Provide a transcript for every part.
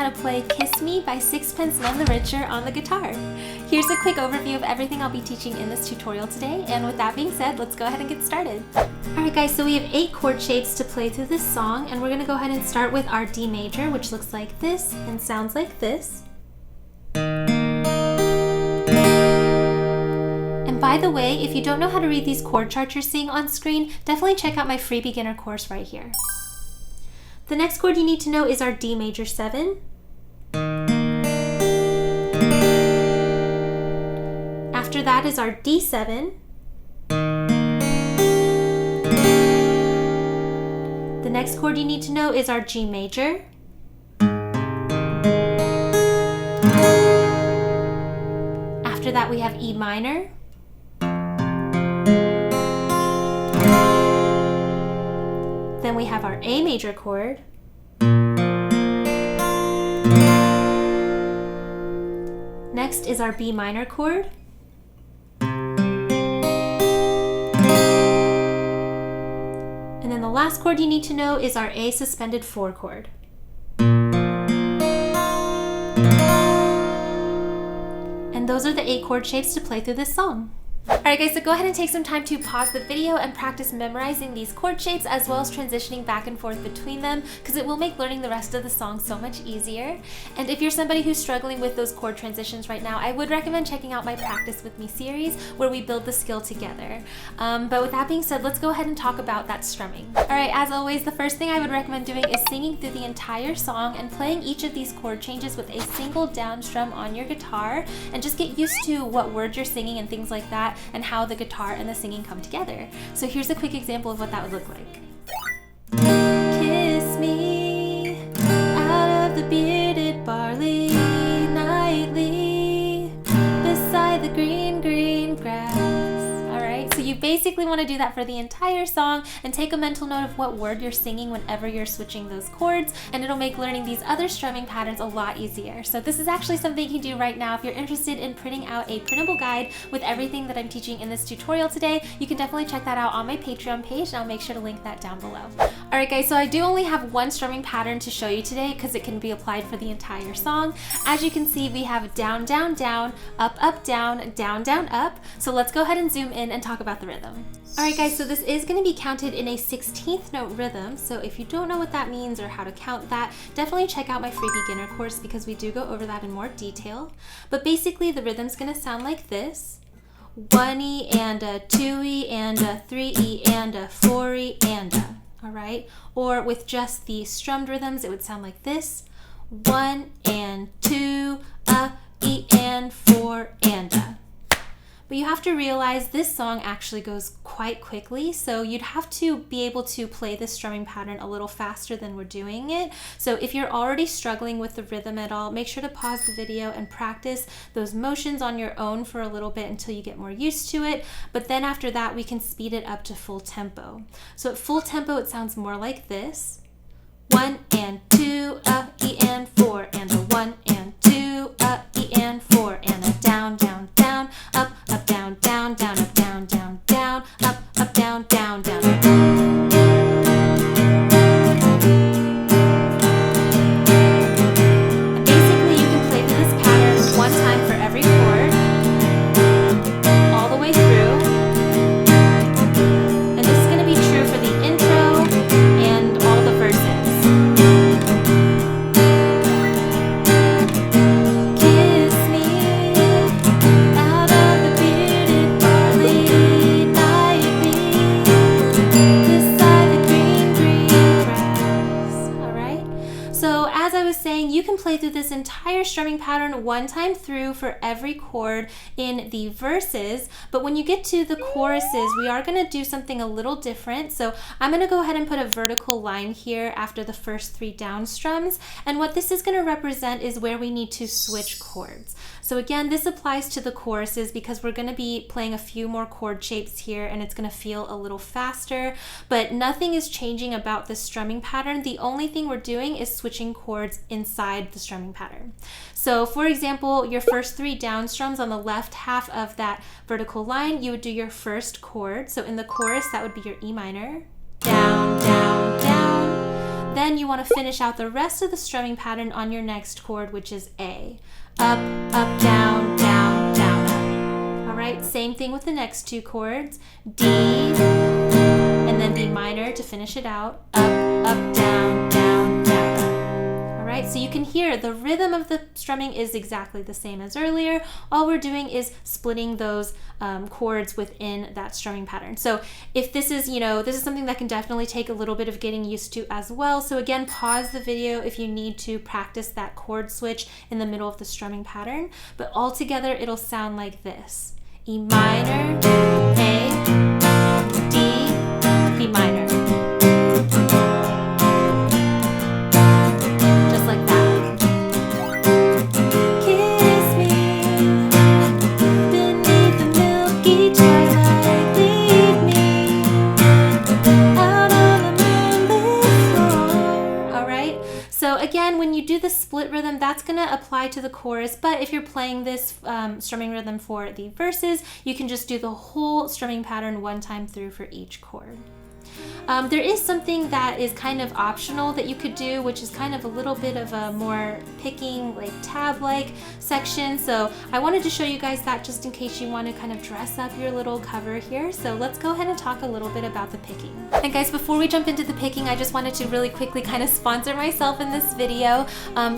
how to play Kiss Me by Sixpence None the Richer on the guitar. Here's a quick overview of everything I'll be teaching in this tutorial today, and with that being said, let's go ahead and get started. Alright guys, so we have 8 chord shapes to play through this song, and we're going to go ahead and start with our D major, which looks like this and sounds like this. And by the way, if you don't know how to read these chord charts you're seeing on screen, definitely check out my free beginner course right here. The next chord you need to know is our D major 7. After that is our D7. The next chord you need to know is our G major. After that we have E minor. Then we have our A major chord. Next is our B minor chord. And then the last chord you need to know is our A suspended 4 chord. And those are the 8 chord shapes to play through this song. Alright guys, so go ahead and take some time to pause the video and practice memorizing these chord shapes as well as transitioning back and forth between them, because it will make learning the rest of the song so much easier. And if you're somebody who's struggling with those chord transitions right now, I would recommend checking out my Practice With Me series where we build the skill together. But with that being said, let's go ahead and talk about that strumming. Alright, as always, the first thing I would recommend doing is singing through the entire song and playing each of these chord changes with a single down strum on your guitar, and just get used to what words you're singing and things like that, and how the guitar and the singing come together. So here's a quick example of what that would look like. Kiss me out of the bearded barley nightly beside the green, green grass. Alright, so you basically want to do that for the entire song and take a mental note of what word you're singing whenever you're switching those chords, and it'll make learning these other strumming patterns a lot easier. So this is actually something you can do right now. If you're interested in printing out a printable guide with everything that I'm teaching in this tutorial today, you can definitely check that out on my Patreon page, and I'll make sure to link that down below. Alright guys, so I do only have one strumming pattern to show you today because it can be applied for the entire song. As you can see, we have down, down, down, up, up, down, down, down, up. So let's go ahead and zoom in and talk about the rhythm. Alright guys, so this is going to be counted in a 16th note rhythm, so if you don't know what that means or how to count that, definitely check out my free beginner course because we do go over that in more detail. But basically the rhythm's going to sound like this: 1E and a 2E and a 3E and a 4E and a. Alright? Or with just the strummed rhythms, it would sound like this: 1 and 2, a, E and 4 and a. But you have to realize this song actually goes quite quickly, so you'd have to be able to play this strumming pattern a little faster than we're doing it. So if you're already struggling with the rhythm at all, make sure to pause the video and practice those motions on your own for a little bit until you get more used to it. But then after that, we can speed it up to full tempo. So at full tempo, it sounds more like this: 1 and 2, a, E and 4, and a 1 and 2, a, E and 4, and a down, down, down, up, up, down, down, down, up, down, down, down, up, up, down, down, down. And basically you can play through this pattern one time for every chord, all the way through. And this is going to be true for the intro and all the verses. You can play through this entire strumming pattern one time through for every chord in the verses, but when you get to the choruses, we are going to do something a little different. So I'm going to go ahead and put a vertical line here after the first 3 down strums, and what this is going to represent is where we need to switch chords. So again, this applies to the choruses because we're going to be playing a few more chord shapes here, and it's going to feel a little faster, but nothing is changing about the strumming pattern. The only thing we're doing is switching chords inside the strumming pattern. So for example, your first 3 down strums on the left half of that vertical line, you would do your first chord. So in the chorus, that would be your E minor, down, down, down. then you want to finish out the rest of the strumming pattern on your next chord, which is A. Up, up, down, down, down, up. All right, same thing with the next two chords. D, and then B minor to finish it out. Up, up, down, down, down, up. All right, so you can hear the rhythm of the strumming is exactly the same as earlier. All we're doing is splitting those chords within that strumming pattern. So if this is, this is something that can definitely take a little bit of getting used to as well. So again, pause the video if you need to practice that chord switch in the middle of the strumming pattern. But all together, it'll sound like this. E minor, A, D, B minor. Just like that. Kiss me beneath the milky twilight, lead me out on the moonlit floor. All right. So again, when you do the split rhythm, that's going to apply to the chorus, but if you're playing this strumming rhythm for the verses, you can just do the whole strumming pattern one time through for each chord. There is something that is kind of optional that you could do, which is kind of a little bit of a more picking, like tab-like section. So I wanted to show you guys that just in case you want to kind of dress up your little cover here. So let's go ahead and talk a little bit about the picking. And guys, before we jump into the picking, I just wanted to really quickly kind of sponsor myself in this video.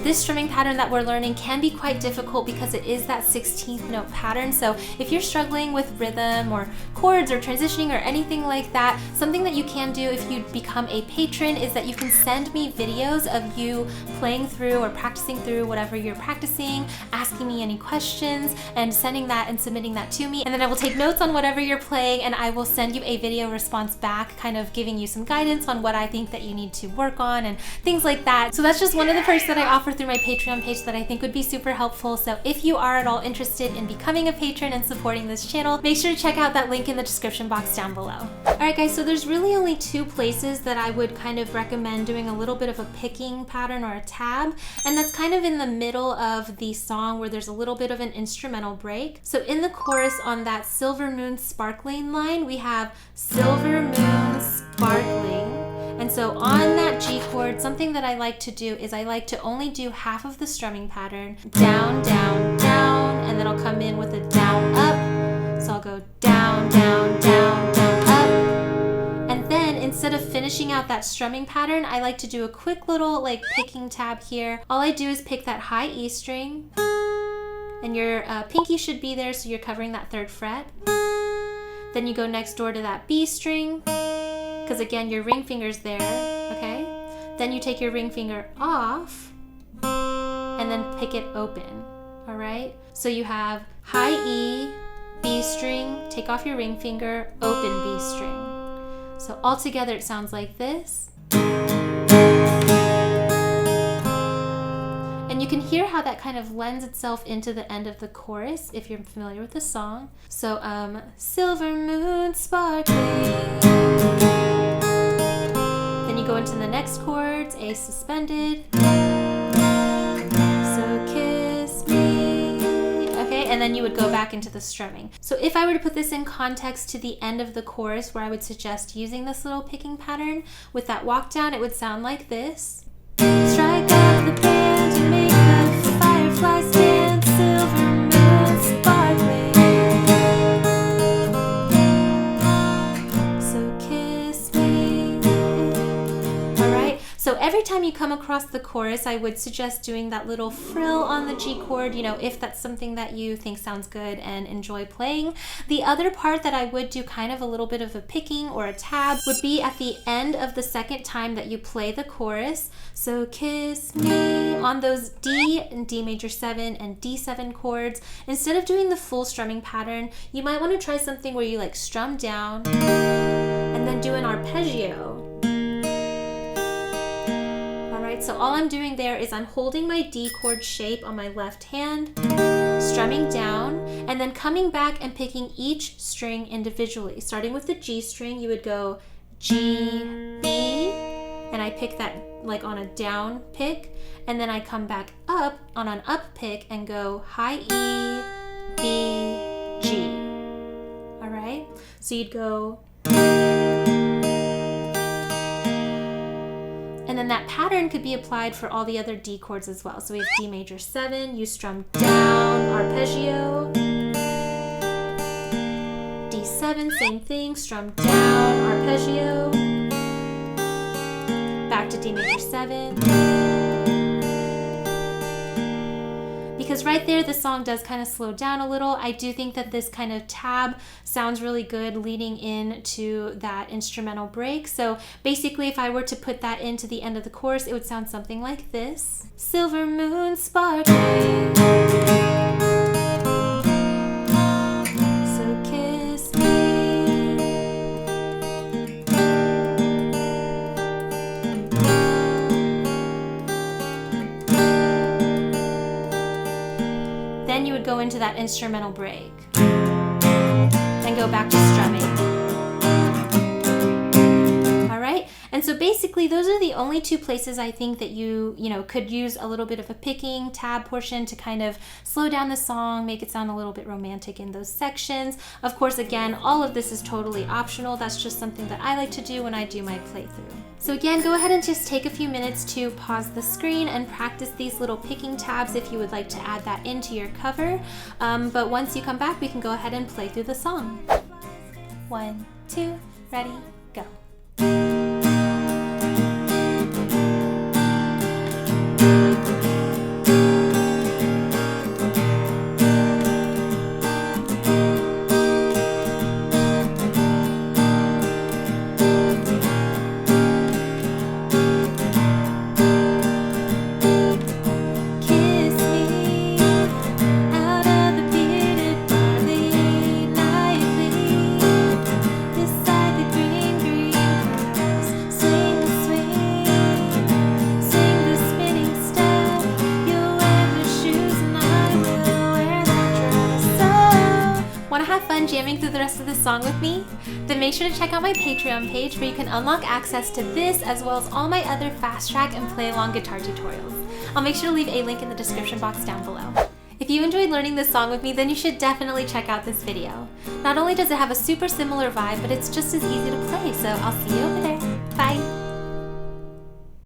This strumming pattern that we're learning can be quite difficult because it is that 16th note pattern. So if you're struggling with rhythm or chords or transitioning or anything like that, something that you can do if you become a patron is that you can send me videos of you playing through or practicing through whatever you're practicing, asking me any questions and sending that and submitting that to me, and then I will take notes on whatever you're playing and I will send you a video response back, kind of giving you some guidance on what I think that you need to work on and things like that. So that's just one of the perks that I offer through my Patreon page that I think would be super helpful. So if you are at all interested in becoming a patron and supporting this channel, make sure to check out that link in the description box down below. Alright guys, so there's really only two places that I would kind of recommend doing a little bit of a picking pattern or a tab, and that's kind of in the middle of the song where there's a little bit of an instrumental break. So in the chorus on that Silver Moon Sparkling line, we have Silver Moon Sparkling. And so on that G chord, something that I like to do is I like to only do half of the strumming pattern, down, down, down, and then I'll come in with a down, up. So I'll go down, down, down, down, up. And then instead of finishing out that strumming pattern, I like to do a quick little like picking tab here. All I do is pick that high E string, and your pinky should be there, so you're covering that 3rd fret. Then you go next door to that B string, because again, your ring finger's there, okay? Then you take your ring finger off, and then pick it open, all right? So you have high E, B string, take off your ring finger, open B string. So all together it sounds like this. And you can hear how that kind of lends itself into the end of the chorus if you're familiar with the song. So Silver Moon Sparkling. Then you go into the next chords, A suspended. So kiss me. Okay, and then you would go back into the strumming. So if I were to put this in context to the end of the chorus where I would suggest using this little picking pattern with that walk down, it would sound like this. Strike up the band and make the fireflies dance, silver moon sparkling. So kiss me. Alright, so every time you come across the chorus, I would suggest doing that little frill on the G chord, if that's something that you think sounds good and enjoy playing. The other part that I would do kind of a little bit of a picking or a tab would be at the end of the second time that you play the chorus. So kiss me on those D and Dmaj7 and D7 chords. Instead of doing the full strumming pattern, you might want to try something where you like strum down and then do an arpeggio. Alright, so all I'm doing there is I'm holding my D chord shape on my left hand, strumming down, and then coming back and picking each string individually. Starting with the G string, you would go G, B, and I pick that like on a down pick, and then I come back up on an up pick and go high E, B, G. Alright, so you'd go, and then then that pattern could be applied for all the other D chords as well. So we have D major 7, you strum down, arpeggio. D7, same thing, strum down, arpeggio. Back to D major 7. Because right there the song does kind of slow down a little. I do think that this kind of tab sounds really good leading into that instrumental break. So basically if I were to put that into the end of the chorus, it would sound something like this. Silver moon sparkling, so kiss me. Then you would go into that instrumental break, then go back to strumming. All right, and so basically those are the only two places I think that you could use a little bit of a picking tab portion to kind of slow down the song, make it sound a little bit romantic in those sections. Of course, again, all of this is totally optional. That's just something that I like to do when I do my playthrough. So again, go ahead and just take a few minutes to pause the screen and practice these little picking tabs if you would like to add that into your cover. But once you come back, we can go ahead and play through the song. 1, 2, ready, go. Jamming through the rest of the song with me? Then make sure to check out my Patreon page where you can unlock access to this as well as all my other fast track and play along guitar tutorials. I'll make sure to leave a link in the description box down below. If you enjoyed learning this song with me, then you should definitely check out this video. Not only does it have a super similar vibe, but it's just as easy to play, so I'll see you over there. Bye!